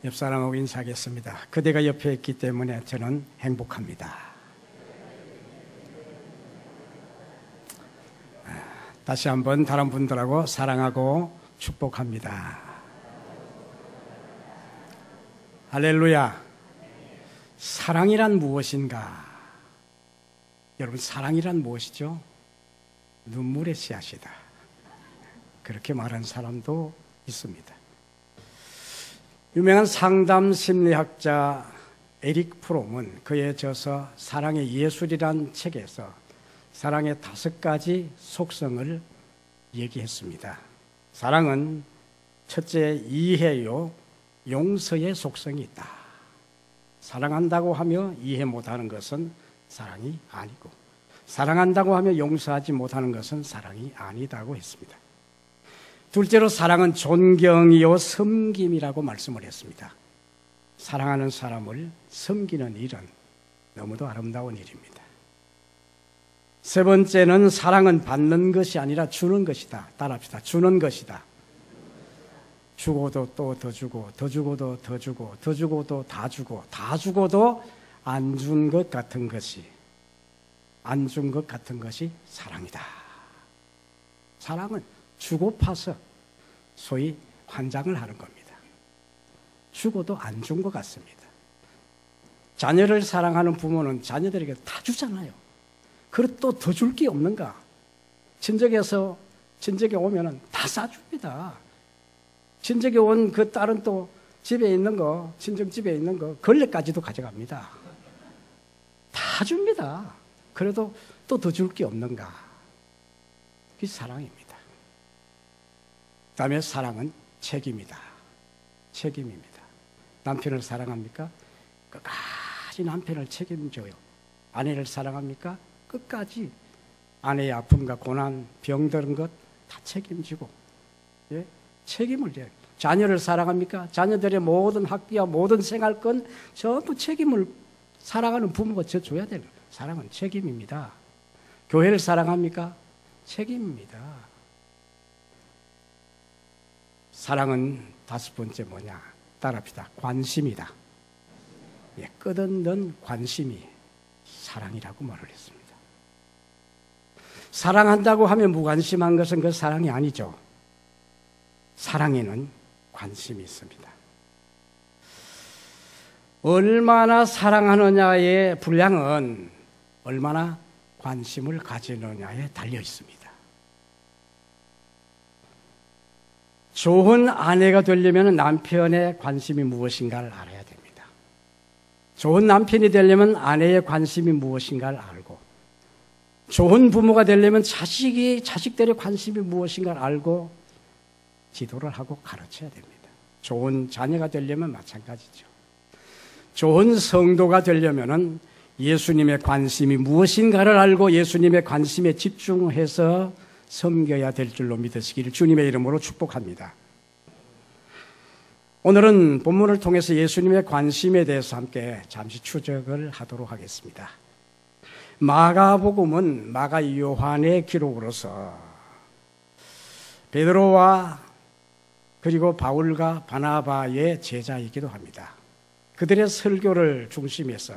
옆 사람하고 인사하겠습니다. 그대가 옆에 있기 때문에 저는 행복합니다. 다시 한번 다른 분들하고 사랑하고 축복합니다. 할렐루야. 사랑이란 무엇인가? 여러분, 사랑이란 무엇이죠? 눈물의 씨앗이다. 그렇게 말하는 사람도 있습니다. 유명한 상담 심리학자 에릭 프롬은 그의 저서 사랑의 예술이란 책에서 사랑의 5가지 속성을 얘기했습니다. 사랑은 첫째, 이해요, 용서의 속성이 있다. 사랑한다고 하며 이해 못하는 것은 사랑이 아니고, 사랑한다고 하며 용서하지 못하는 것은 사랑이 아니다고 했습니다. 둘째로, 사랑은 존경이요 섬김이라고 말씀을 했습니다. 사랑하는 사람을 섬기는 일은 너무도 아름다운 일입니다. 세 번째는, 사랑은 받는 것이 아니라 주는 것이다. 따라합시다. 주는 것이다. 주고도 또 더 주고, 더 주고도 더 주고, 더 주고도 다 주고, 다 주고도 안 준 것 같은 것이, 안 준 것 같은 것이 사랑이다. 사랑은 주고 파서 소위 환장을 하는 겁니다. 주고도 안 준 것 같습니다. 자녀를 사랑하는 부모는 자녀들에게 다 주잖아요. 그리고 또 더 줄 게 없는가? 친척에 오면은 다 싸줍니다. 친척에 온 그 딸은 또 집에 있는 거, 친정 집에 있는 거, 걸레까지도 가져갑니다. 다 줍니다. 그래도 또 더 줄 게 없는가? 그게 사랑입니다. 그다음에 사랑은 책임이다. 책임입니다. 남편을 사랑합니까? 끝까지 남편을 책임져요. 아내를 사랑합니까? 끝까지 아내의 아픔과 고난, 병든 것 다 책임지고, 예? 책임을 져요. 자녀를 사랑합니까? 자녀들의 모든 학비와 모든 생활권 전부 책임을 사랑하는 부모가 져줘야 돼요. 사랑은 책임입니다. 교회를 사랑합니까? 책임입니다. 사랑은 5번째 뭐냐? 따라합시다. 관심이다. 예, 끝없는 관심이 사랑이라고 말을 했습니다. 사랑한다고 하면 무관심한 것은 그 사랑이 아니죠. 사랑에는 관심이 있습니다. 얼마나 사랑하느냐의 분량은 얼마나 관심을 가지느냐에 달려 있습니다. 좋은 아내가 되려면 남편의 관심이 무엇인가를 알아야 됩니다. 좋은 남편이 되려면 아내의 관심이 무엇인가를 알고, 좋은 부모가 되려면 자식들의 관심이 무엇인가를 알고 지도를 하고 가르쳐야 됩니다. 좋은 자녀가 되려면 마찬가지죠. 좋은 성도가 되려면 예수님의 관심이 무엇인가를 알고 예수님의 관심에 집중해서 섬겨야 될 줄로 믿으시기를 주님의 이름으로 축복합니다. 오늘은 본문을 통해서 예수님의 관심에 대해서 함께 잠시 추적을 하도록 하겠습니다. 마가복음은 마가 요한의 기록으로서 베드로와 그리고 바울과 바나바의 제자이기도 합니다. 그들의 설교를 중심해서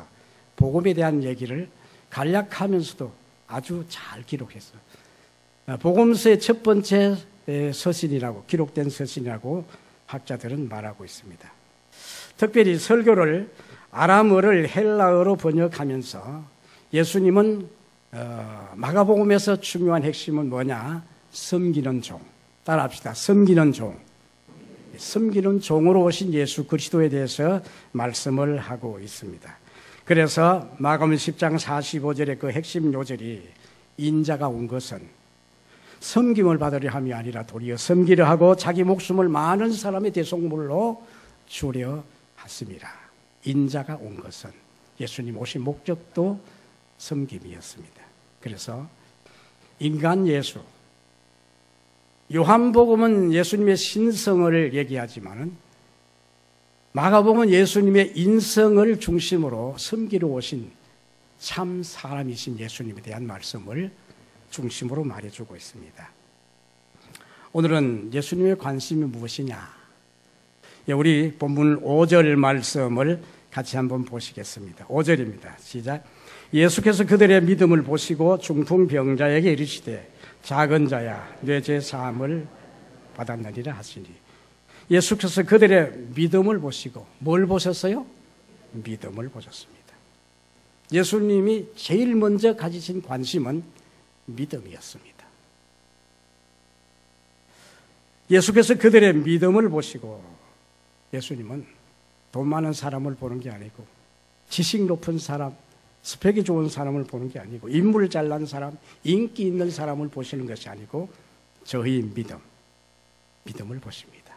복음에 대한 얘기를 간략하면서도 아주 잘 기록했어요. 복음서의 첫 번째 서신이라고, 기록된 서신이라고 학자들은 말하고 있습니다. 특별히 설교를 아람어를 헬라어로 번역하면서 예수님은 마가복음에서 중요한 핵심은 뭐냐? 섬기는 종. 따라합시다. 섬기는 종. 섬기는 종으로 오신 예수 그리스도에 대해서 말씀을 하고 있습니다. 그래서 마가복음 10장 45절의 그 핵심 요절이 인자가 온 것은 섬김을 받으려 함이 아니라 도리어 섬기려 하고 자기 목숨을 많은 사람의 대속물로 주려 하심이라. 인자가 온 것은, 예수님 오신 목적도 섬김이었습니다. 그래서 인간 예수, 요한복음은 예수님의 신성을 얘기하지만은 마가복음은 예수님의 인성을 중심으로 섬기러 오신 참 사람이신 예수님에 대한 말씀을 중심으로 말해주고 있습니다. 오늘은 예수님의 관심이 무엇이냐? 우리 본문 5절 말씀을 같이 한번 보시겠습니다. 5절입니다. 시작. 예수께서 그들의 믿음을 보시고 중풍병자에게 이르시되 작은 자야 내 죄 사함을 받았느니라 하시니, 예수께서 그들의 믿음을 보시고 뭘 보셨어요? 믿음을 보셨습니다. 예수님이 제일 먼저 가지신 관심은 믿음이었습니다. 예수께서 그들의 믿음을 보시고, 예수님은 돈 많은 사람을 보는 게 아니고 지식 높은 사람, 스펙이 좋은 사람을 보는 게 아니고 인물 잘난 사람, 인기 있는 사람을 보시는 것이 아니고 저희 믿음을 보십니다.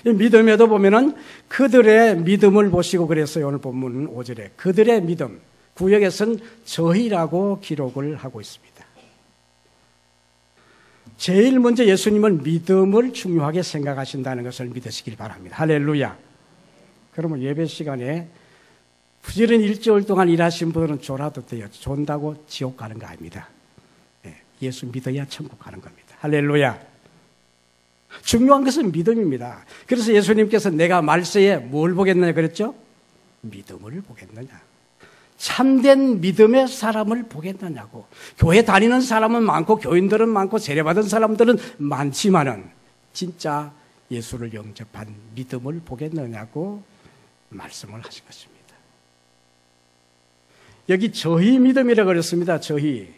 이 믿음에도 보면은 그들의 믿음을 보시고 그랬어요. 오늘 본문 5절에 그들의 믿음, 구역에서는 저희라고 기록을 하고 있습니다. 제일 먼저 예수님은 믿음을 중요하게 생각하신다는 것을 믿으시길 바랍니다. 할렐루야. 그러면 예배 시간에 부지런히 일주일 동안 일하신 분들은 졸아도 돼요. 존다고 지옥 가는 거 아닙니다. 예수 믿어야 천국 가는 겁니다. 할렐루야. 중요한 것은 믿음입니다. 그래서 예수님께서 내가 말세에 뭘 보겠느냐 그랬죠? 믿음을 보겠느냐. 참된 믿음의 사람을 보겠느냐고. 교회 다니는 사람은 많고 교인들은 많고 세례받은 사람들은 많지만은 진짜 예수를 영접한 믿음을 보겠느냐고 말씀을 하신 것입니다. 여기 저희 믿음이라고 그랬습니다. 저희.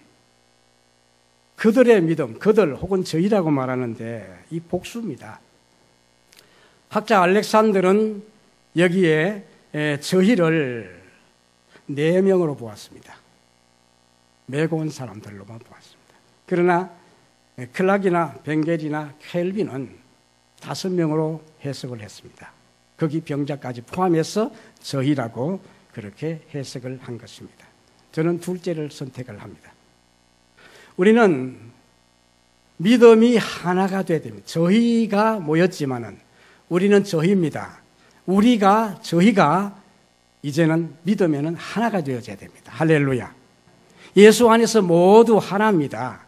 그들의 믿음, 그들 혹은 저희라고 말하는데 이 복수입니다. 학자 알렉산더는 여기에 저희를 4명으로 보았습니다. 메고 온 사람들로만 보았습니다. 그러나 클락이나 벵겔이나 켈빈은 5명으로 해석을 했습니다. 거기 병자까지 포함해서 저희라고 그렇게 해석을 한 것입니다. 저는 둘째를 선택을 합니다. 우리는 믿음이 하나가 되어야 됩니다. 저희가 모였지만은 우리는 저희입니다. 저희가 이제는 믿음에는 하나가 되어져야 됩니다. 할렐루야. 예수 안에서 모두 하나입니다.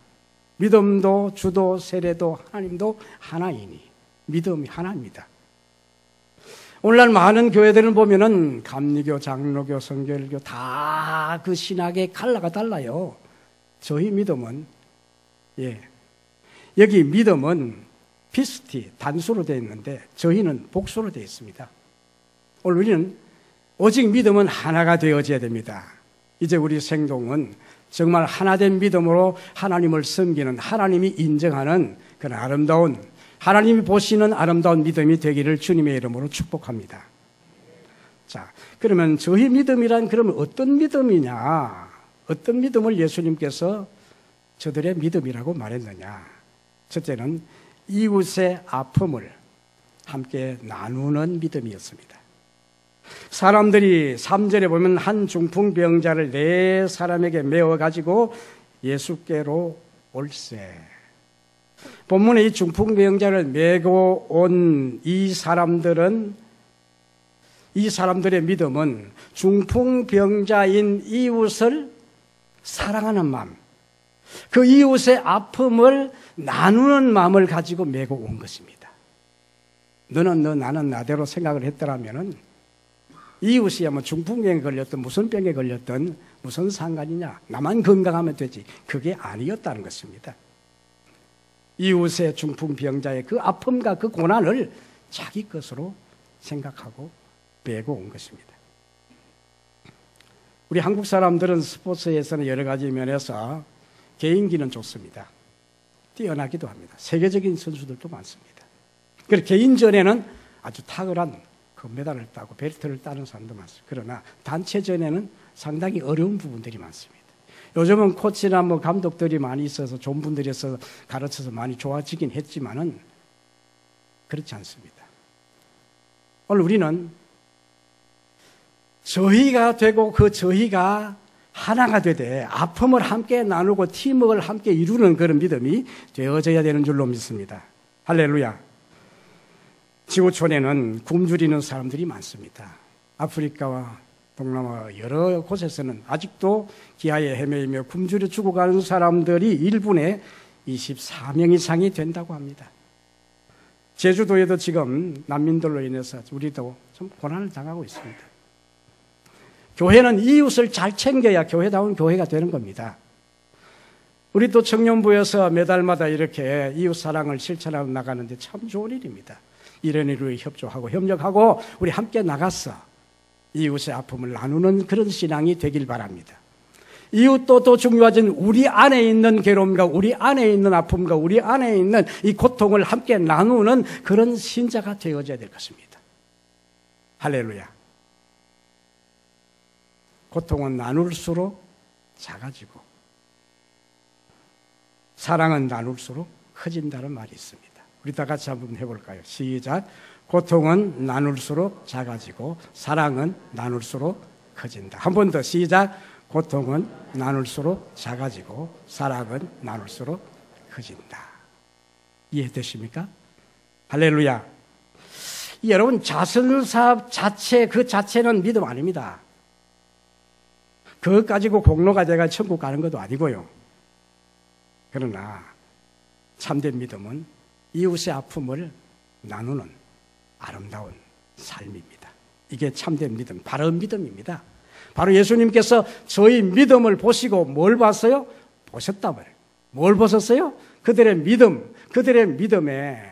믿음도 주도 세례도 하나님도 하나이니 믿음이 하나입니다. 오늘날 많은 교회들을 보면은 감리교, 장로교, 성결교 다 그 신학의 컬러가 달라요. 저희 믿음은 여기 믿음은 피스티 단수로 되어 있는데 저희는 복수로 되어 있습니다. 오늘 우리는 오직 믿음은 하나가 되어져야 됩니다. 이제 우리 생동은 정말 하나된 믿음으로 하나님을 섬기는, 하나님이 인정하는 그런 아름다운, 하나님이 보시는 아름다운 믿음이 되기를 주님의 이름으로 축복합니다. 자, 그러면 저희 믿음이란 그러면 어떤 믿음이냐? 어떤 믿음을 예수님께서 저들의 믿음이라고 말했느냐? 첫째는 이웃의 아픔을 함께 나누는 믿음이었습니다. 사람들이 3절에 보면 한 중풍병자를 4사람에게 메워가지고 예수께로 올세. 본문에 이 중풍병자를 메고 온 이 사람들의 믿음은 중풍병자인 이웃을 사랑하는 마음, 그 이웃의 아픔을 나누는 마음을 가지고 메고 온 것입니다. 너는 너, 나는 나대로 생각을 했더라면은 이웃이야 뭐 중풍병에 걸렸든 무슨 병에 걸렸든 무슨 상관이냐, 나만 건강하면 되지, 그게 아니었다는 것입니다. 이웃의 중풍병자의 그 아픔과 그 고난을 자기 것으로 생각하고 메고 온 것입니다. 우리 한국 사람들은 스포츠에서는 여러 가지 면에서 개인기는 좋습니다. 뛰어나기도 합니다. 세계적인 선수들도 많습니다. 그리고 개인전에는 아주 탁월한 금메달을 따고 벨트를 따는 사람도 많습니다. 그러나 단체전에는 상당히 어려운 부분들이 많습니다. 요즘은 코치나 뭐 감독들이 많이 있어서 좋은 분들이 있어서 가르쳐서 많이 좋아지긴 했지만은 그렇지 않습니다. 오늘 우리는 저희가 되고 그 저희가 하나가 되되 아픔을 함께 나누고 팀워크를 함께 이루는 그런 믿음이 되어져야 되는 줄로 믿습니다. 할렐루야. 지구촌에는 굶주리는 사람들이 많습니다. 아프리카와 동남아 여러 곳에서는 아직도 기아에 헤매이며 굶주려 죽어가는 사람들이 1분에 24명 이상이 된다고 합니다. 제주도에도 지금 난민들로 인해서 우리도 좀 고난을 당하고 있습니다. 교회는 이웃을 잘 챙겨야 교회다운 교회가 되는 겁니다. 우리 또 청년부에서 매달마다 이렇게 이웃 사랑을 실천하고 나가는데 참 좋은 일입니다. 이런 일로 협조하고 협력하고 우리 함께 나가서 이웃의 아픔을 나누는 그런 신앙이 되길 바랍니다. 이웃도 또 중요하지만 우리 안에 있는 괴로움과 우리 안에 있는 아픔과 우리 안에 있는 이 고통을 함께 나누는 그런 신자가 되어져야 될 것입니다. 할렐루야. 고통은 나눌수록 작아지고 사랑은 나눌수록 커진다는 말이 있습니다. 우리 다 같이 한번 해볼까요? 시작. 고통은 나눌수록 작아지고 사랑은 나눌수록 커진다. 한 번 더 시작. 고통은 나눌수록 작아지고 사랑은 나눌수록 커진다. 이해되십니까? 할렐루야. 여러분, 자선사업 자체, 그 자체는 믿음 아닙니다. 그것 가지고 공로가 돼가 천국 가는 것도 아니고요. 그러나 참된 믿음은 이웃의 아픔을 나누는 아름다운 삶입니다. 이게 참된 믿음, 바른 믿음입니다. 바로 예수님께서 저희 믿음을 보시고 뭘 봤어요? 보셨단 말이에요. 뭘 보셨어요? 그들의 믿음, 그들의 믿음에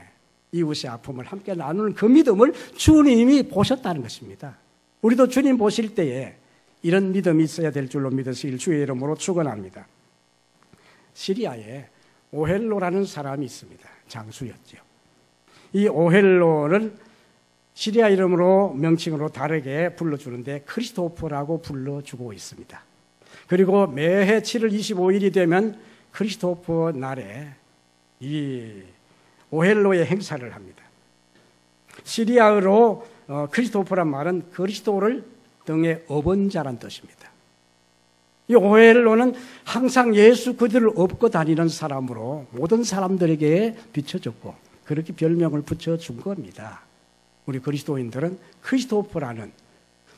이웃의 아픔을 함께 나누는 그 믿음을 주님이 보셨다는 것입니다. 우리도 주님 보실 때에 이런 믿음이 있어야 될 줄로 믿으시길 주의 이름으로 축원합니다. 시리아에 오헬로라는 사람이 있습니다. 장수였죠. 이 오헬로를 시리아 이름으로 명칭으로 다르게 불러주는데 크리스토퍼라고 불러주고 있습니다. 그리고 매해 7월 25일이 되면 크리스토퍼 날에 이 오헬로의 행사를 합니다. 시리아어로 크리스토퍼란 말은 그리스도를 등에 업은 자란 뜻입니다. 이 오헬로는 항상 예수 그들을 업고 다니는 사람으로 모든 사람들에게 비춰졌고 그렇게 별명을 붙여준 겁니다. 우리 그리스도인들은 크리스토퍼라는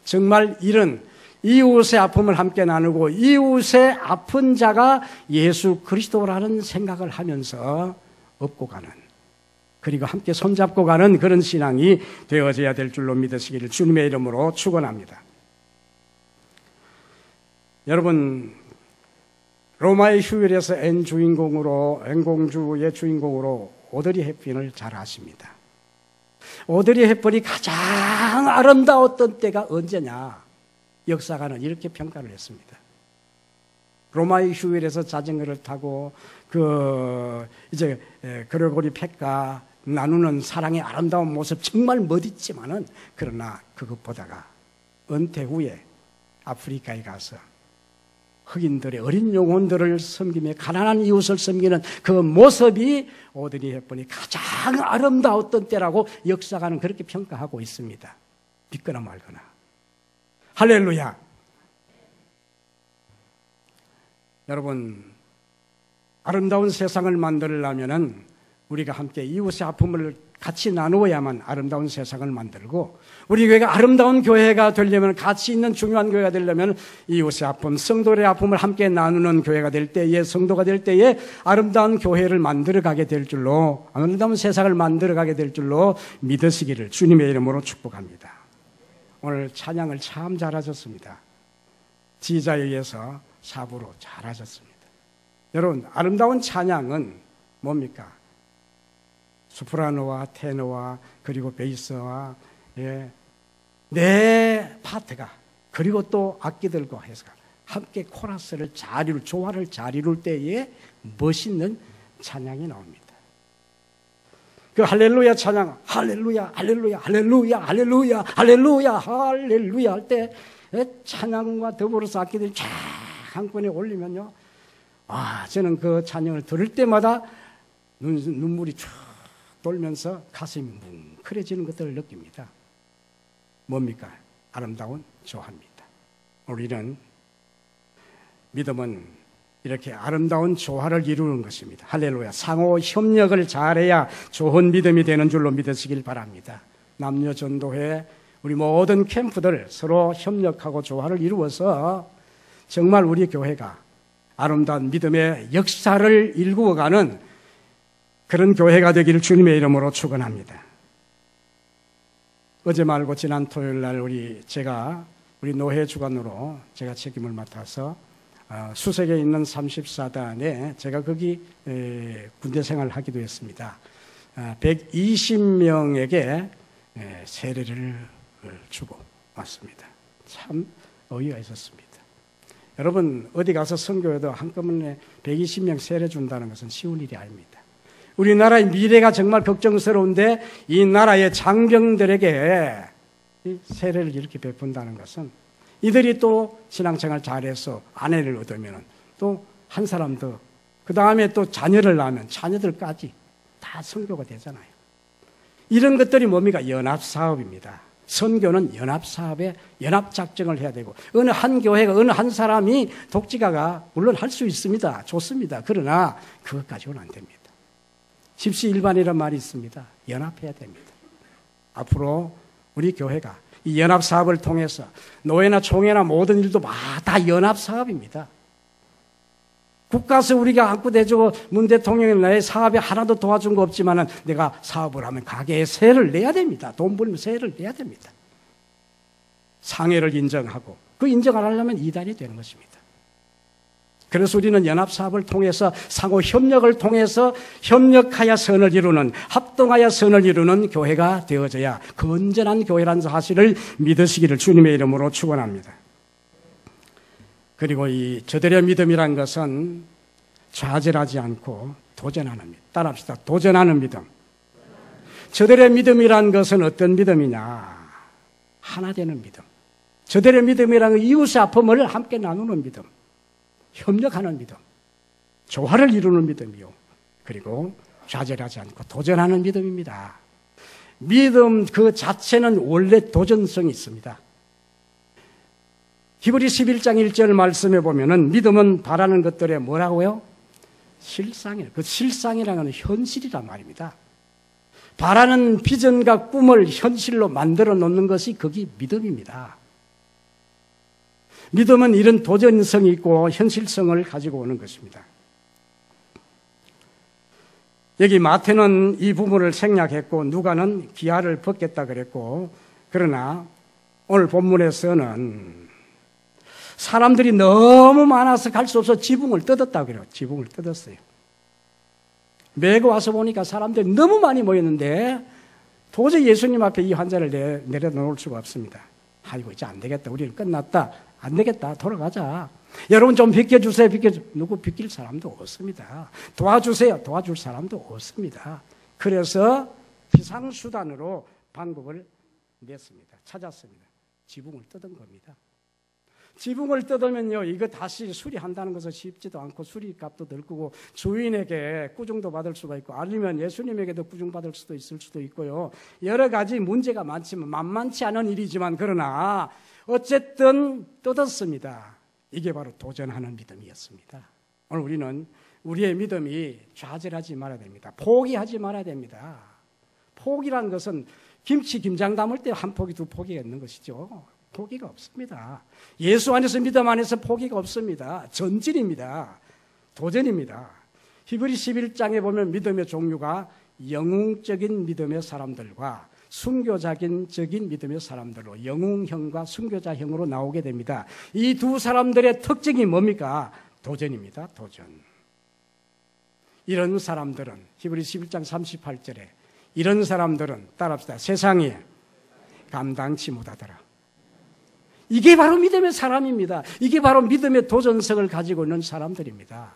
정말 이런 이웃의 아픔을 함께 나누고 이웃의 아픈 자가 예수 그리스도라는 생각을 하면서 업고 가는, 그리고 함께 손잡고 가는 그런 신앙이 되어져야 될 줄로 믿으시기를 주님의 이름으로 축원합니다. 여러분, 로마의 휴일에서 N 공주의 주인공으로 오드리 헵번을 잘 아십니다. 오드리 헵번이 가장 아름다웠던 때가 언제냐? 역사가는 이렇게 평가를 했습니다. 로마의 휴일에서 자전거를 타고 그레고리 펫과 나누는 사랑의 아름다운 모습 정말 멋있지만은 그러나 그것보다가 은퇴 후에 아프리카에 가서 흑인들의 어린 영혼들을 섬기며 가난한 이웃을 섬기는 그 모습이 오드리 헵번이 가장 아름다웠던 때라고 역사가는 그렇게 평가하고 있습니다. 믿거나 말거나. 할렐루야. 여러분, 아름다운 세상을 만들려면은 우리가 함께 이웃의 아픔을 같이 나누어야만 아름다운 세상을 만들고, 우리 교회가 아름다운 교회가 되려면, 가치 있는 중요한 교회가 되려면 이웃의 아픔, 성도의 아픔을 함께 나누는 교회가 될 때에, 성도가 될 때에 아름다운 교회를 만들어가게 될 줄로, 아름다운 세상을 만들어가게 될 줄로 믿으시기를 주님의 이름으로 축복합니다. 오늘 찬양을 참 잘하셨습니다. 지휘자에 의해서 사부로 잘하셨습니다. 여러분, 아름다운 찬양은 뭡니까? 소프라노와 테너와 그리고 베이스와 내 파트가, 그리고 또 악기들과 해서 함께 코러스를 조화를 잘 이룰 때에 멋있는 찬양이 나옵니다. 그 할렐루야 찬양, 할렐루야, 할렐루야, 할렐루야, 할렐루야, 할렐루야, 할렐루야 할 때 찬양과 더불어서 악기들이 쫙 한꺼번에 올리면요, 저는 그 찬양을 들을 때마다 눈물이 쫙 돌면서 가슴이 뭉클해지는 것들을 느낍니다. 뭡니까? 아름다운 조화입니다. 우리는 믿음은 이렇게 아름다운 조화를 이루는 것입니다. 할렐루야. 상호 협력을 잘해야 좋은 믿음이 되는 줄로 믿으시길 바랍니다. 남녀 전도회, 우리 모든 캠프들 서로 협력하고 조화를 이루어서 정말 우리 교회가 아름다운 믿음의 역사를 일구어가는 그런 교회가 되기를 주님의 이름으로 축원합니다. 어제 말고 지난 토요일 날 우리 노회 주관으로 제가 책임을 맡아서 수색에 있는 34단에 제가 거기 군대 생활을 하기도 했습니다. 120명에게 세례를 주고 왔습니다. 참 의의가 있었습니다. 여러분 어디 가서 선교해도 한꺼번에 120명 세례 준다는 것은 쉬운 일이 아닙니다. 우리나라의 미래가 정말 걱정스러운데 이 나라의 장병들에게 세례를 이렇게 베푼다는 것은 이들이 또 신앙생활 잘해서 아내를 얻으면 또 한 사람 더, 그 다음에 또 자녀를 낳으면 자녀들까지 다 선교가 되잖아요. 이런 것들이 뭡니까? 연합사업입니다. 선교는 연합사업에 연합작정을 해야 되고, 어느 한 교회가, 어느 한 사람이 독지가가 물론 할 수 있습니다. 좋습니다. 그러나 그것 가지고는 안 됩니다. 십시일반이라는 말이 있습니다. 연합해야 됩니다. 앞으로 우리 교회가 이 연합사업을 통해서 노회나 총회나 모든 일도 다 연합사업입니다. 국가에서 우리가 안고 대주고 문 대통령이 나의 사업에 하나도 도와준 거 없지만은 내가 사업을 하면 가게에 세를 내야 됩니다. 돈 벌면 세를 내야 됩니다. 상해를 인정하고 그 인정을 하려면 이단이 되는 것입니다. 그래서 우리는 연합사업을 통해서 상호 협력을 통해서 협력하여 선을 이루는, 합동하여 선을 이루는 교회가 되어져야 건전한 교회라는 사실을 믿으시기를 주님의 이름으로 축원합니다. 그리고 이 저들의 믿음이란 것은 좌절하지 않고 도전하는 믿음. 따라합시다. 도전하는 믿음. 저들의 믿음이란 것은 어떤 믿음이냐? 하나 되는 믿음. 저들의 믿음이란 건 이웃의 아픔을 함께 나누는 믿음. 협력하는 믿음, 조화를 이루는 믿음이요. 그리고 좌절하지 않고 도전하는 믿음입니다. 믿음 그 자체는 원래 도전성이 있습니다. 히브리 11장 1절 말씀에 보면은 믿음은 바라는 것들에 뭐라고요? 실상이에요. 그 실상이라는 건 현실이란 말입니다. 바라는 비전과 꿈을 현실로 만들어 놓는 것이 그게 믿음입니다. 믿음은 이런 도전성이 있고 현실성을 가지고 오는 것입니다. 여기 마태는 이 부분을 생략했고 누가는 기아를 벗겠다 그랬고, 그러나 오늘 본문에서는 사람들이 너무 많아서 갈 수 없어 지붕을 뜯었다 그래요. 지붕을 뜯었어요. 메고 와서 보니까 사람들이 너무 많이 모였는데 도저히 예수님 앞에 이 환자를 내려놓을 수가 없습니다. 아이고 이제 안 되겠다. 우리는 끝났다. 안 되겠다. 돌아가자. 여러분 좀 비켜주세요. 누구 비킬 사람도 없습니다. 도와주세요. 도와줄 사람도 없습니다. 그래서 비상수단으로 방법을 냈습니다. 찾았습니다. 지붕을 뜯은 겁니다. 지붕을 뜯으면요, 이거 다시 수리한다는 것은 쉽지도 않고 수리값도 들 거고 주인에게 꾸중도 받을 수가 있고 아니면 예수님에게도 꾸중받을 수도 있을 수도 있고요. 여러 가지 문제가 많지만 만만치 않은 일이지만 그러나 어쨌든 뜯었습니다. 이게 바로 도전하는 믿음이었습니다. 오늘 우리는 우리의 믿음이 좌절하지 말아야 됩니다. 포기하지 말아야 됩니다. 포기란 것은 김치 김장 담을 때 한 포기 두 포기가 있는 것이죠. 포기가 없습니다. 예수 안에서 믿음 안에서 포기가 없습니다. 전진입니다. 도전입니다. 히브리 11장에 보면 믿음의 종류가 영웅적인 믿음의 사람들과 순교적인 믿음의 사람들로 영웅형과 순교자형으로 나오게 됩니다. 이 두 사람들의 특징이 뭡니까? 도전입니다. 도전. 이런 사람들은 히브리 11장 38절에 이런 사람들은 따라합시다. 세상이 감당치 못하더라. 이게 바로 믿음의 사람입니다. 이게 바로 믿음의 도전성을 가지고 있는 사람들입니다.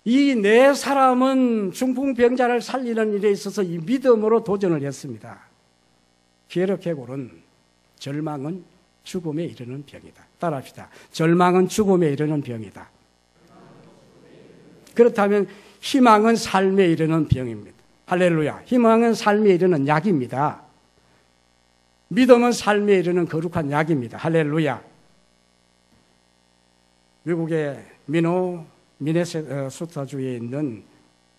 이 네 사람은 중풍병자를 살리는 일에 있어서 이 믿음으로 도전을 했습니다. 게르케골은 절망은 죽음에 이르는 병이다. 따라합시다. 절망은 죽음에 이르는 병이다. 그렇다면 희망은 삶에 이르는 병입니다. 할렐루야. 희망은 삶에 이르는 약입니다. 믿음은 삶에 이르는 거룩한 약입니다. 할렐루야. 미국의 미네소타주에 있는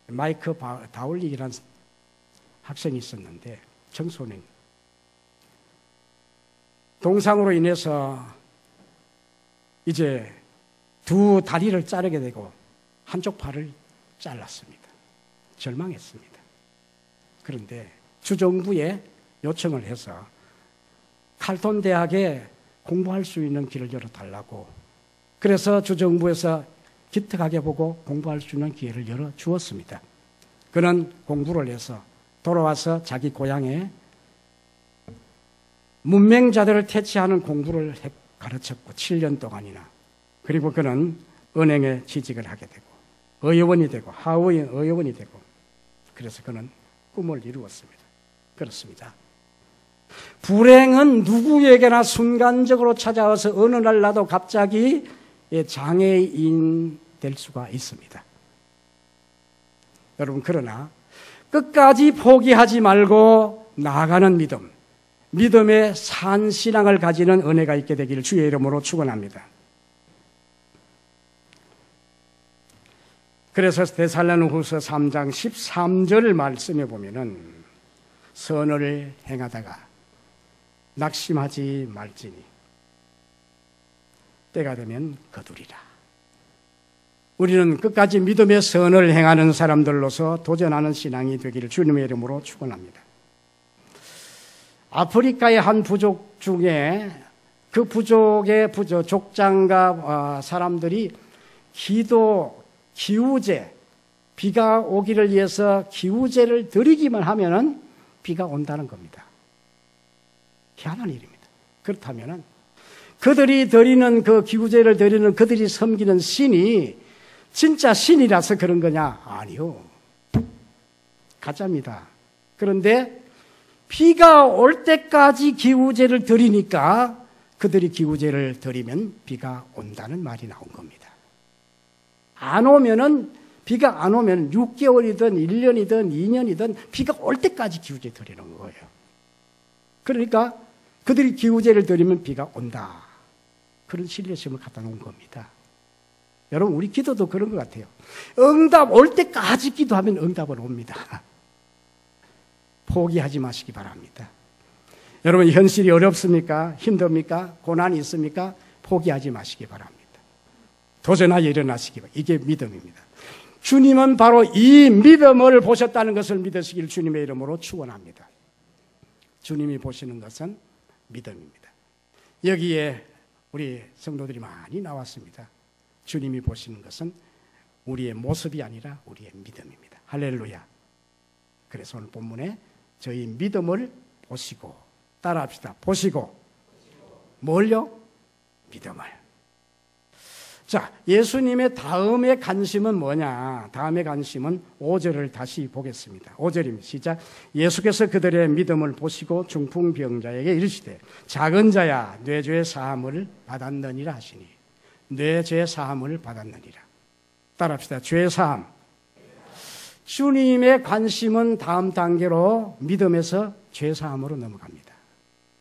마이크 다울릭이라는 학생이 있었는데 청소년. 동상으로 인해서 이제 두 다리를 자르게 되고 한쪽 팔을 잘랐습니다. 절망했습니다. 그런데 주정부에 요청을 해서 칼톤 대학에 공부할 수 있는 길을 열어달라고, 그래서 주정부에서 기특하게 보고 공부할 수 있는 기회를 열어주었습니다. 그는 공부를 해서 돌아와서 자기 고향에 문맹자들을 퇴치하는 공부를 가르쳤고 7년 동안이나, 그리고 그는 은행에 취직을 하게 되고 의원이 되고 하의원이 되고, 그래서 그는 꿈을 이루었습니다. 그렇습니다. 불행은 누구에게나 순간적으로 찾아와서 어느 날 나도 갑자기 장애인 될 수가 있습니다. 여러분, 그러나 끝까지 포기하지 말고 나아가는 믿음, 믿음의 산 신앙을 가지는 은혜가 있게 되기를 주의 이름으로 축원합니다. 그래서 데살로니가후서 3장 13절 말씀에 보면은 선을 행하다가 낙심하지 말지니 때가 되면 거두리라. 우리는 끝까지 믿음의 선을 행하는 사람들로서 도전하는 신앙이 되기를 주님의 이름으로 축원합니다. 아프리카의 한 부족 중에 그 부족의 족장과 사람들이 기우제, 비가 오기를 위해서 기우제를 드리기만 하면은 비가 온다는 겁니다. 희한한 일입니다. 그렇다면은 그들이 드리는 그 기우제를 드리는 그들이 섬기는 신이 진짜 신이라서 그런 거냐? 아니요. 가짜입니다. 그런데 비가 올 때까지 기우제를 드리니까 그들이 기우제를 드리면 비가 온다는 말이 나온 겁니다. 비가 안 오면 6개월이든 1년이든 2년이든 비가 올 때까지 기우제 드리는 거예요. 그러니까 그들이 기우제를 드리면 비가 온다. 그런 신뢰심을 갖다 놓은 겁니다. 여러분, 우리 기도도 그런 것 같아요. 응답 올 때까지 기도하면 응답은 옵니다. 포기하지 마시기 바랍니다. 여러분, 현실이 어렵습니까? 힘듭니까? 고난이 있습니까? 포기하지 마시기 바랍니다. 도전하여 일어나시기 바랍니다. 이게 믿음입니다. 주님은 바로 이 믿음을 보셨다는 것을 믿으시길 주님의 이름으로 축원합니다. 주님이 보시는 것은 믿음입니다. 여기에 우리 성도들이 많이 나왔습니다. 주님이 보시는 것은 우리의 모습이 아니라 우리의 믿음입니다. 할렐루야. 그래서 오늘 본문에 저희 믿음을 보시고, 따라합시다. 보시고 뭘요? 믿음을. 자, 예수님의 다음의 관심은 뭐냐? 다음의 관심은 5절을 다시 보겠습니다. 5절입니다. 시작. 예수께서 그들의 믿음을 보시고 중풍병자에게 이르시되 작은 자야 뇌 죄 사함을 받았느니라 하시니. 뇌 죄 사함을 받았느니라. 따라합시다. 죄 사함. 주님의 관심은 다음 단계로 믿음에서 죄 사함으로 넘어갑니다.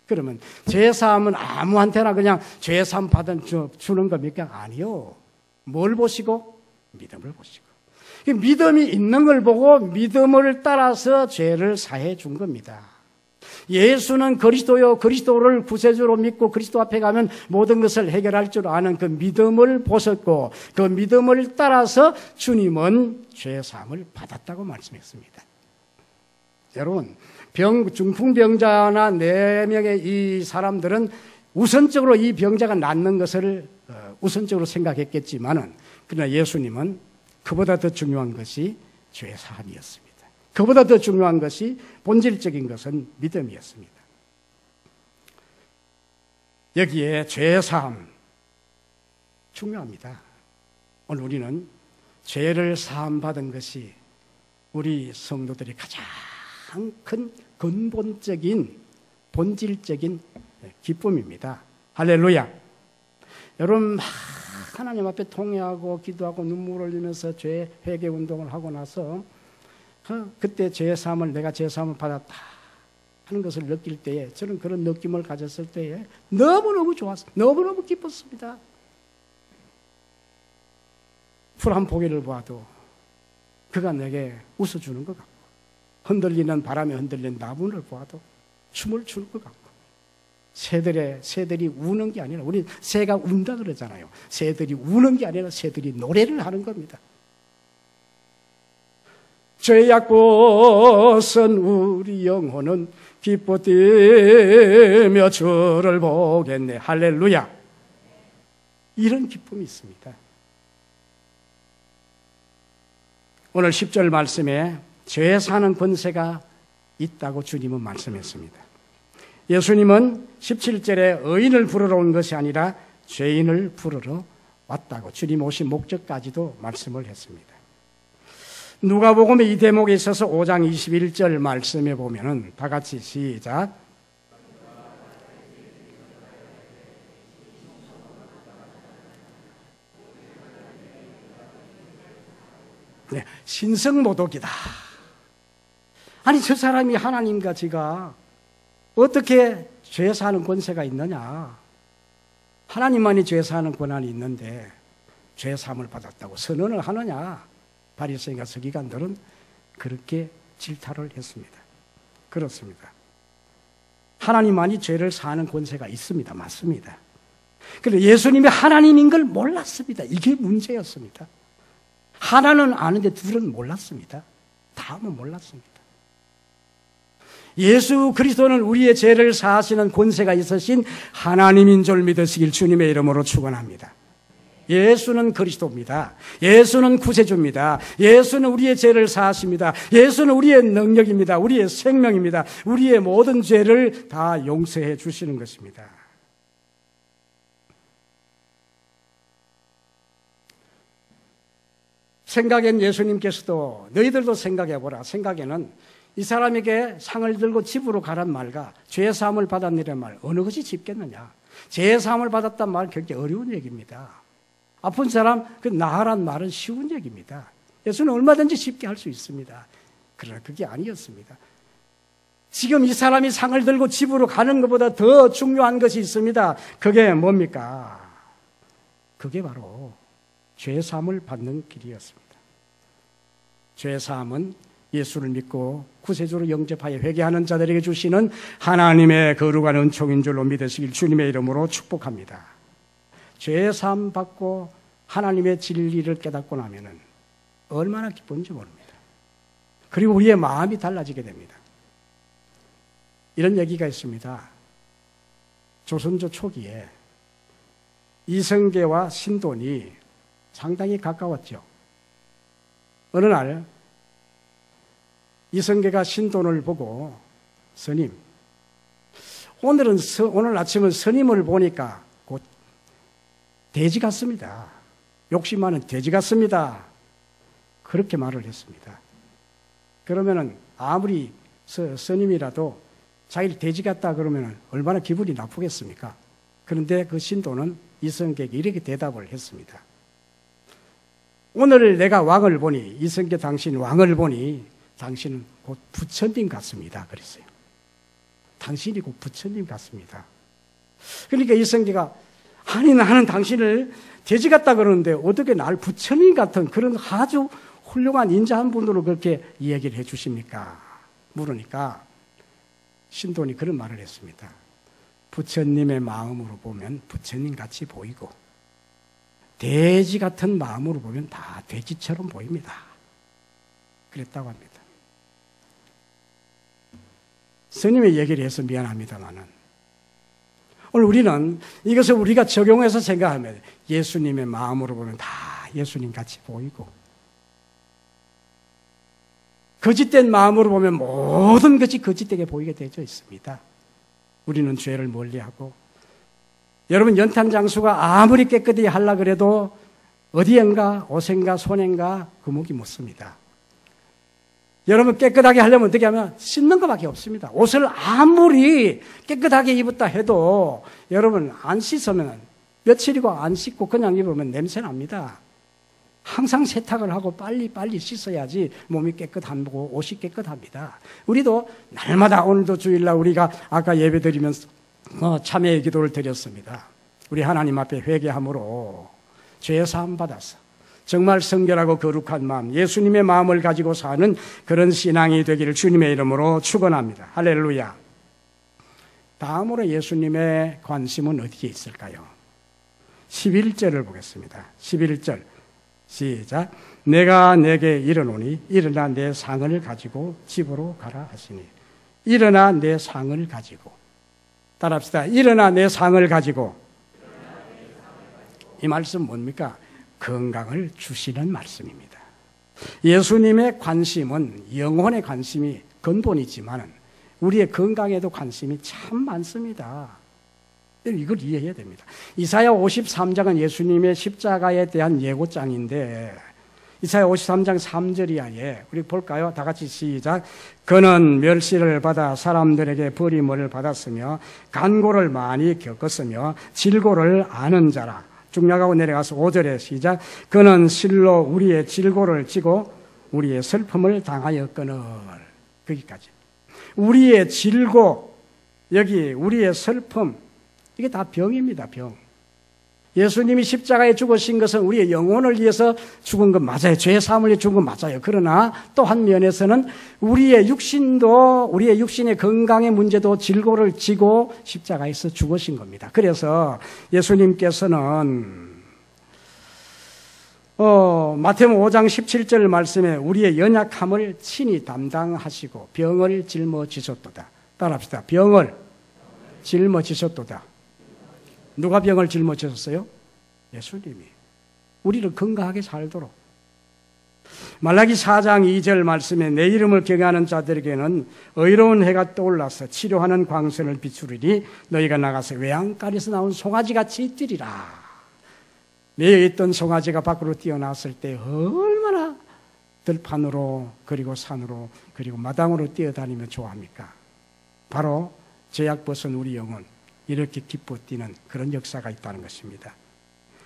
그러면 죄 사함은 아무한테나 그냥 죄 사함 주는 겁니까? 아니요. 뭘 보시고? 믿음을 보시고. 믿음이 있는 걸 보고 믿음을 따라서 죄를 사해 준 겁니다. 예수는 그리스도요, 그리스도를 구세주로 믿고 그리스도 앞에 가면 모든 것을 해결할 줄 아는 그 믿음을 보셨고, 그 믿음을 따라서 주님은 죄 사함을 받았다고 말씀했습니다. 여러분, 중풍병자나 4명의 이 사람들은 우선적으로 이 병자가 낫는 것을 우선적으로 생각했겠지만은, 그러나 예수님은 그보다 더 중요한 것이 죄 사함이었습니다. 그보다 더 중요한 것이 본질적인 것은 믿음이었습니다. 여기에 죄 사함 중요합니다. 오늘 우리는 죄를 사함 받은 것이 우리 성도들이 가장 큰 근본적인 본질적인 기쁨입니다. 할렐루야. 여러분, 하나님 앞에 통회하고 기도하고 눈물 흘리면서 죄 회개 운동을 하고 나서 그때 죄 사함을, 내가 죄 사함을 받았다 하는 것을 느낄 때에, 저는 그런 느낌을 가졌을 때에 너무너무 좋았습니다. 너무너무 기뻤습니다. 풀 한 포기를 보아도 그가 내게 웃어주는 것 같고, 흔들리는 바람에 흔들린 나무를 보아도 춤을 추는 것 같고, 새들이 우는 게 아니라, 우리 새가 운다 그러잖아요. 새들이 우는 게 아니라 새들이 노래를 하는 겁니다. 죄악 벗은 우리 영혼은 기뻐 뛰며 주를 보겠네. 할렐루야. 이런 기쁨이 있습니다. 오늘 10절 말씀에 죄 사는 권세가 있다고 주님은 말씀했습니다. 예수님은 17절에 의인을 부르러 온 것이 아니라 죄인을 부르러 왔다고 주님 오신 목적까지도 말씀을 했습니다. 누가복음의 이 대목에 있어서 5장 21절 말씀에 보면은 다 같이 시작. 네, 신성모독이다. 아니 저 사람이 하나님과 지가 어떻게 죄 사는 권세가 있느냐. 하나님만이 죄 사는 권한이 있는데 죄 사함을 받았다고 선언을 하느냐. 바리새인과 서기관들은 그렇게 질타를 했습니다. 그렇습니다. 하나님만이 죄를 사는 권세가 있습니다. 맞습니다. 그런데 예수님이 하나님인 걸 몰랐습니다. 이게 문제였습니다. 하나는 아는데 둘은 몰랐습니다. 다음은 몰랐습니다. 예수 그리스도는 우리의 죄를 사하시는 권세가 있으신 하나님인 줄 믿으시길 주님의 이름으로 축원합니다. 예수는 그리스도입니다. 예수는 구세주입니다. 예수는 우리의 죄를 사하십니다. 예수는 우리의 능력입니다. 우리의 생명입니다. 우리의 모든 죄를 다 용서해 주시는 것입니다. 생각엔 예수님께서도 너희들도 생각해보라. 생각에는 이 사람에게 상을 들고 집으로 가란 말과 죄 사함을 받았느란 말 어느 것이 쉽겠느냐. 죄 사함을 받았단 말 굉장히 어려운 얘기입니다. 아픈 사람 나으란 말은 쉬운 얘기입니다. 예수는 얼마든지 쉽게 할 수 있습니다. 그러나 그게 아니었습니다. 지금 이 사람이 상을 들고 집으로 가는 것보다 더 중요한 것이 있습니다. 그게 뭡니까? 그게 바로 죄 사함을 받는 길이었습니다. 죄 사함은 예수를 믿고 구세주로 영접하여 회개하는 자들에게 주시는 하나님의 거룩한 은총인 줄로 믿으시길 주님의 이름으로 축복합니다. 죄 사함 받고 하나님의 진리를 깨닫고 나면은 얼마나 기쁜지 모릅니다. 그리고 우리의 마음이 달라지게 됩니다. 이런 얘기가 있습니다. 조선조 초기에 이성계와 신돈이 상당히 가까웠죠. 어느 날 이성계가 신돈을 보고 스님, 오늘 아침은 스님을 보니까 곧 돼지 같습니다. 욕심 많은 돼지 같습니다. 그렇게 말을 했습니다. 그러면은 아무리 스님이라도 자기를 돼지 같다 그러면은 얼마나 기분이 나쁘겠습니까? 그런데 그 신도는 이성계에게 이렇게 대답을 했습니다. 오늘 내가 왕을 보니, 이성계 당신 왕을 보니 당신은 곧 부처님 같습니다. 그랬어요. 당신이 곧 부처님 같습니다. 그러니까 이성계가 아니 나는 당신을 돼지 같다 그러는데 어떻게 날 부처님 같은 그런 아주 훌륭한 인자 한 분으로 그렇게 이야기를 해 주십니까? 물으니까 신돈이 그런 말을 했습니다. 부처님의 마음으로 보면 부처님 같이 보이고 돼지 같은 마음으로 보면 다 돼지처럼 보입니다. 그랬다고 합니다. 스님의 얘기를 해서 미안합니다만은 오늘 우리는 이것을 우리가 적용해서 생각하면 예수님의 마음으로 보면 다 예수님 같이 보이고 거짓된 마음으로 보면 모든 것이 거짓되게 보이게 되어 있습니다. 우리는 죄를 멀리하고 여러분 연탄장수가 아무리 깨끗이 하려고 해도 어디엔가 옷엔가 손엔가 구멍이 묻습니다. 여러분 깨끗하게 하려면 어떻게 하면 씻는 것밖에 없습니다. 옷을 아무리 깨끗하게 입었다 해도 여러분 안 씻으면 며칠이고 안 씻고 그냥 입으면 냄새 납니다. 항상 세탁을 하고 빨리 씻어야지 몸이 깨끗하고 옷이 깨끗합니다. 우리도 날마다 오늘도 주일날 우리가 아까 예배드리면서 참회의 기도를 드렸습니다. 우리 하나님 앞에 회개함으로 죄 사함 받아서 정말 성결하고 거룩한 마음, 예수님의 마음을 가지고 사는 그런 신앙이 되기를 주님의 이름으로 축원합니다. 할렐루야. 다음으로 예수님의 관심은 어디에 있을까요? 11절을 보겠습니다. 11절. 시작. 내가 내게 이르노니 일어나 내 상을 가지고 집으로 가라 하시니. 일어나 내 상을 가지고. 따라합시다. 일어나 내 상을 가지고. 이 말씀 뭡니까? 건강을 주시는 말씀입니다. 예수님의 관심은 영혼의 관심이 근본이지만 우리의 건강에도 관심이 참 많습니다. 이걸 이해해야 됩니다. 이사야 53장은 예수님의 십자가에 대한 예고장인데 이사야 53장 3절이하에 우리 볼까요? 다 같이 시작. 그는 멸시를 받아 사람들에게 버림을 받았으며 간고를 많이 겪었으며 질고를 아는 자라. 중략하고 내려가서 5절에 시작. 그는 실로 우리의 질고를 지고 우리의 슬픔을 당하였거늘. 거기까지. 우리의 질고, 여기 우리의 슬픔, 이게 다 병입니다. 병. 예수님이 십자가에 죽으신 것은 우리의 영혼을 위해서 죽은 건 맞아요. 죄 사함을 위해 죽은 건 맞아요. 그러나 또 한 면에서는 우리의 육신의 건강의 문제도 질고를 지고 십자가에서 죽으신 겁니다. 그래서 예수님께서는 마태복음 5장 17절 말씀에 우리의 연약함을 친히 담당하시고 병을 짊어지셨도다. 따라합시다. 병을 짊어지셨도다. 누가 병을 짊어지셨어요? 예수님이. 우리를 건강하게 살도록. 말라기 4장 2절 말씀에 내 이름을 경외하는 자들에게는 의로운 해가 떠올라서 치료하는 광선을 비추리니 너희가 나가서 외양간에서 나온 송아지같이 뛰리라. 매여있던 송아지가 밖으로 뛰어나왔을 때 얼마나 들판으로 그리고 산으로 그리고 마당으로 뛰어다니며 좋아합니까? 바로 죄악 벗은 우리 영혼 이렇게 기뻐 뛰는 그런 역사가 있다는 것입니다.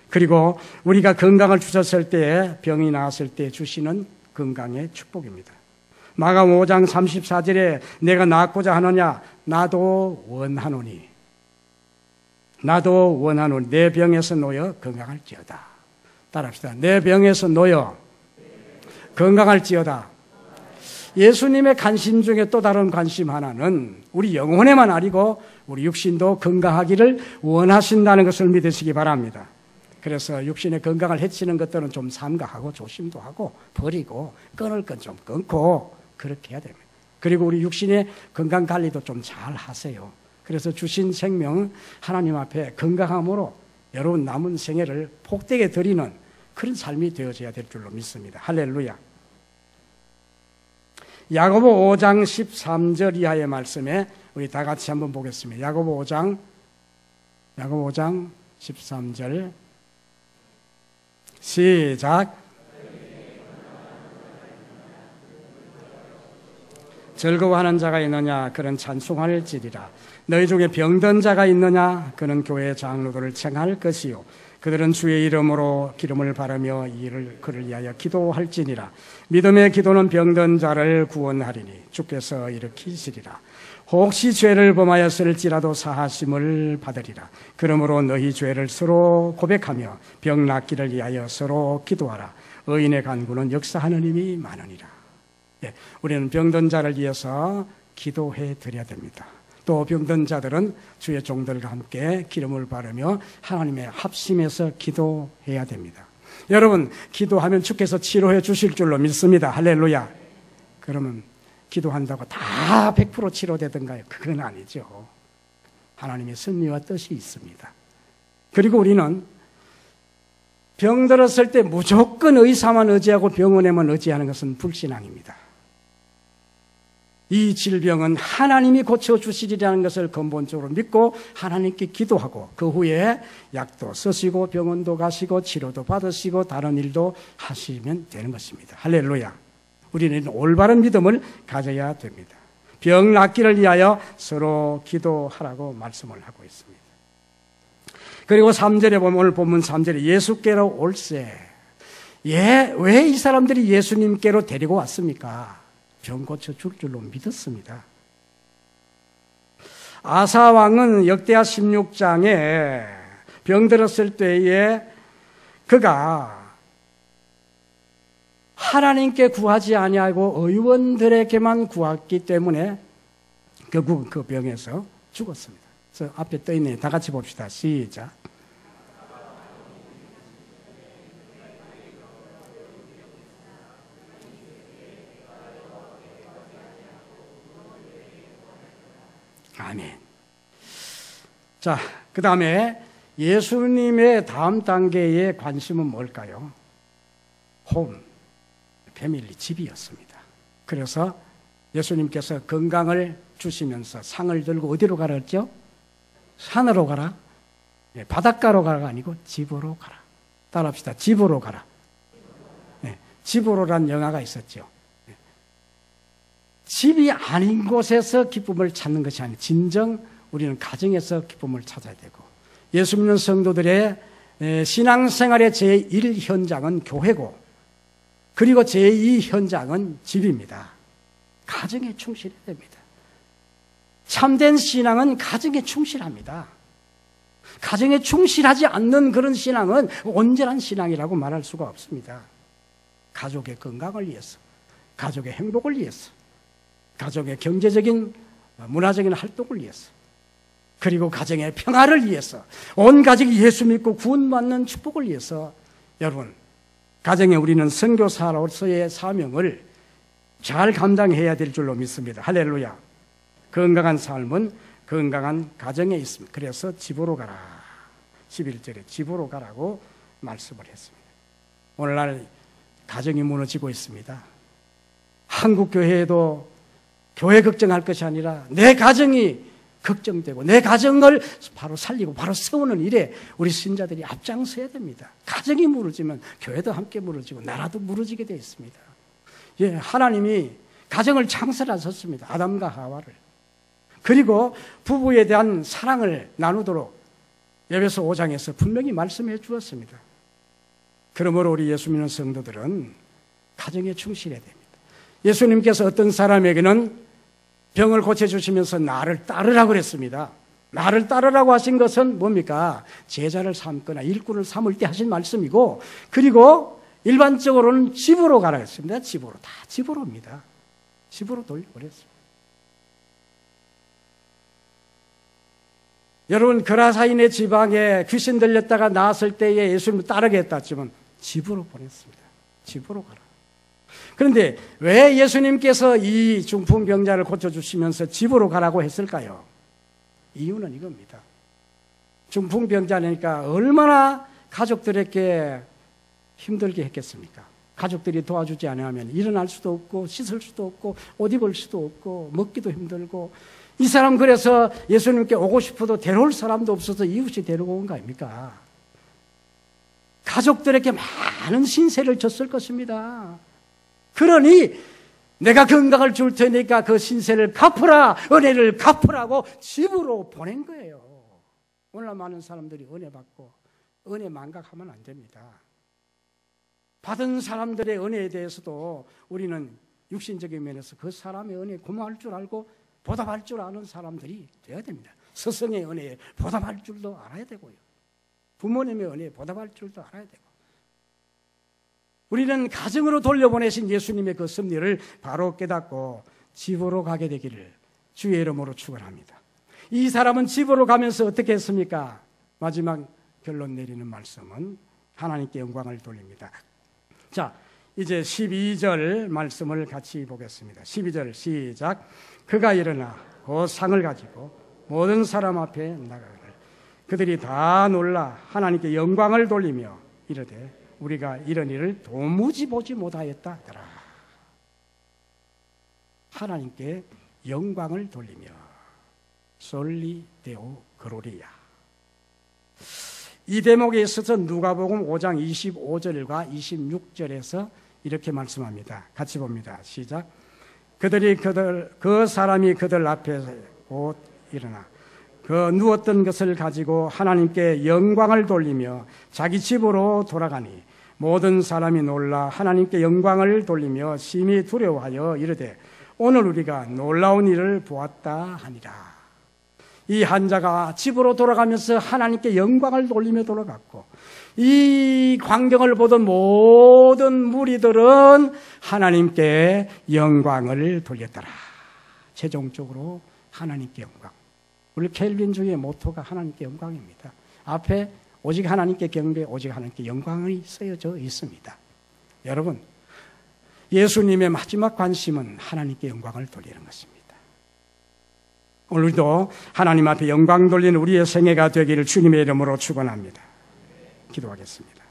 그리고 우리가 건강을 주셨을 때 병이 나았을 때 주시는 건강의 축복입니다. 마가복음 5장 34절에 내가 낫고자 하느냐 나도 원하노니 내 병에서 놓여 건강할지어다. 따라합시다. 내 병에서 놓여 건강할지어다. 예수님의 관심 중에 또 다른 관심 하나는 우리 영혼에만 아니고 우리 육신도 건강하기를 원하신다는 것을 믿으시기 바랍니다. 그래서 육신의 건강을 해치는 것들은 좀 삼가하고 조심도 하고 버리고 끊을 건 좀 끊고 그렇게 해야 됩니다. 그리고 우리 육신의 건강 관리도 좀 잘 하세요. 그래서 주신 생명 하나님 앞에 건강함으로 여러분 남은 생애를 복되게 드리는 그런 삶이 되어져야 될 줄로 믿습니다. 할렐루야. 야고보 5장 13절 이하의 말씀에 우리 다 같이 한번 보겠습니다. 야고보 5장 13절 시작. 즐거워하는 자가 있느냐 그는 찬송할지리라. 너희 중에 병든 자가 있느냐 그는 교회 장로들을 청할 것이요 그들은 주의 이름으로 기름을 바르며 그를 위하여 기도할지니라. 믿음의 기도는 병든 자를 구원하리니 주께서 일으키시리라. 혹시 죄를 범하였을지라도 사하심을 받으리라. 그러므로 너희 죄를 서로 고백하며 병 낫기를 위하여 서로 기도하라. 의인의 간구는 역사하는 힘이 많으니라. 우리는 병든 자를 위해서 기도해 드려야 됩니다. 또 병든 자들은 주의 종들과 함께 기름을 바르며 하나님의 합심해서 기도해야 됩니다. 여러분 기도하면 주께서 치료해 주실 줄로 믿습니다. 할렐루야. 그러면 기도한다고 다 100% 치료되던가요? 그건 아니죠. 하나님의 섭리와 뜻이 있습니다. 그리고 우리는 병들었을 때 무조건 의사만 의지하고 병원에만 의지하는 것은 불신앙입니다. 이 질병은 하나님이 고쳐주시리라는 것을 근본적으로 믿고 하나님께 기도하고 그 후에 약도 쓰시고 병원도 가시고 치료도 받으시고 다른 일도 하시면 되는 것입니다. 할렐루야. 우리는 올바른 믿음을 가져야 됩니다. 병 낫기를 위하여 서로 기도하라고 말씀을 하고 있습니다. 그리고 3절에 보면 오늘 본문 3절에 예수께로 올세. 왜 이 사람들이 예수님께로 데리고 왔습니까? 병 고쳐줄 줄로 믿었습니다. 아사 왕은 역대하 16장에 병들었을 때에 그가 하나님께 구하지 아니하고 의원들에게만 구했기 때문에 결국 그 병에서 죽었습니다. 그래서 앞에 떠있네요. 다 같이 봅시다. 시작. 아멘. 자, 그 다음에 예수님의 다음 단계의 관심은 뭘까요? 홈, 패밀리, 집이었습니다. 그래서 예수님께서 건강을 주시면서 상을 들고 어디로 가라 했죠? 산으로 가라? 네, 바닷가로 가라가 아니고 집으로 가라. 따라합시다. 집으로 가라. 네, 집으로란 영화가 있었죠. 네. 집이 아닌 곳에서 기쁨을 찾는 것이 아니라 진정 우리는 가정에서 기쁨을 찾아야 되고, 예수 믿는 성도들의 신앙생활의 제1현장은 교회고, 그리고 제2현장은 집입니다. 가정에 충실해야 됩니다. 참된 신앙은 가정에 충실합니다. 가정에 충실하지 않는 그런 신앙은 온전한 신앙이라고 말할 수가 없습니다. 가족의 건강을 위해서, 가족의 행복을 위해서, 가족의 경제적인, 문화적인 활동을 위해서, 그리고 가정의 평화를 위해서, 온 가족이 예수 믿고 구원받는 축복을 위해서, 여러분, 가정에 우리는 선교사로서의 사명을 잘 감당해야 될 줄로 믿습니다. 할렐루야. 건강한 삶은 건강한 가정에 있습니다. 그래서 집으로 가라. 11절에 집으로 가라고 말씀을 했습니다. 오늘날 가정이 무너지고 있습니다. 한국 교회에도 교회 걱정할 것이 아니라 내 가정이 걱정되고 내 가정을 바로 살리고 바로 세우는 일에 우리 신자들이 앞장서야 됩니다. 가정이 무너지면 교회도 함께 무너지고 나라도 무너지게 되어 있습니다. 예, 하나님이 가정을 창설하셨습니다. 아담과 하와를. 그리고 부부에 대한 사랑을 나누도록 에베소 5장에서 분명히 말씀해 주었습니다. 그러므로 우리 예수 믿는 성도들은 가정에 충실해야 됩니다. 예수님께서 어떤 사람에게는 병을 고쳐주시면서 나를 따르라고 그랬습니다. 나를 따르라고 하신 것은 뭡니까? 제자를 삼거나 일꾼을 삼을 때 하신 말씀이고, 그리고 일반적으로는 집으로 가라 했습니다. 집으로. 다 집으로입니다. 집으로 돌려버렸습니다. 여러분, 그라사인의 지방에 귀신 들렸다가 나왔을 때에 예수님을 따르겠다 했지만 집으로 보냈습니다. 집으로 가라. 그런데 왜 예수님께서 이 중풍병자를 고쳐주시면서 집으로 가라고 했을까요? 이유는 이겁니다. 중풍병자니까 얼마나 가족들에게 힘들게 했겠습니까? 가족들이 도와주지 않으면 일어날 수도 없고 씻을 수도 없고 옷 입을 수도 없고 먹기도 힘들고, 이 사람 그래서 예수님께 오고 싶어도 데려올 사람도 없어서 이웃이 데리고 온 거 아닙니까? 가족들에게 많은 신세를 졌을 것입니다. 그러니 내가 건강을 줄 테니까 그 신세를 갚으라, 은혜를 갚으라고 집으로 보낸 거예요. 오늘날 많은 사람들이 은혜 받고 은혜 망각하면 안 됩니다. 받은 사람들의 은혜에 대해서도 우리는 육신적인 면에서 그 사람의 은혜에 고마울 줄 알고 보답할 줄 아는 사람들이 되어야 됩니다. 스승의 은혜에 보답할 줄도 알아야 되고요. 부모님의 은혜에 보답할 줄도 알아야 되고, 우리는 가정으로 돌려보내신 예수님의 그 섭리를 바로 깨닫고 집으로 가게 되기를 주의 이름으로 축원합니다. 이 사람은 집으로 가면서 어떻게 했습니까? 마지막 결론 내리는 말씀은 하나님께 영광을 돌립니다. 자, 이제 12절 말씀을 같이 보겠습니다. 12절 시작. 그가 일어나 그 상을 가지고 모든 사람 앞에 나가기를 그들이 다 놀라 하나님께 영광을 돌리며 이르되 우리가 이런 일을 도무지 보지 못하였다 하더라. 하나님께 영광을 돌리며 솔리 데오 그로리아. 이 대목에 있어서 누가복음 5장 25절과 26절에서 이렇게 말씀합니다. 같이 봅니다. 시작. 그 사람이 그들 앞에 곧 일어나 그 누웠던 것을 가지고 하나님께 영광을 돌리며 자기 집으로 돌아가니 모든 사람이 놀라 하나님께 영광을 돌리며 심히 두려워하여 이르되 오늘 우리가 놀라운 일을 보았다 하니라. 이 환자가 집으로 돌아가면서 하나님께 영광을 돌리며 돌아갔고, 이 광경을 보던 모든 무리들은 하나님께 영광을 돌렸더라. 최종적으로 하나님께 영광. 우리 켈빈주의 모토가 하나님께 영광입니다. 앞에 오직 하나님께 경배, 오직 하나님께 영광이 쓰여져 있습니다. 여러분, 예수님의 마지막 관심은 하나님께 영광을 돌리는 것입니다. 오늘도 하나님 앞에 영광 돌리는 우리의 생애가 되기를 주님의 이름으로 축원합니다. 기도하겠습니다.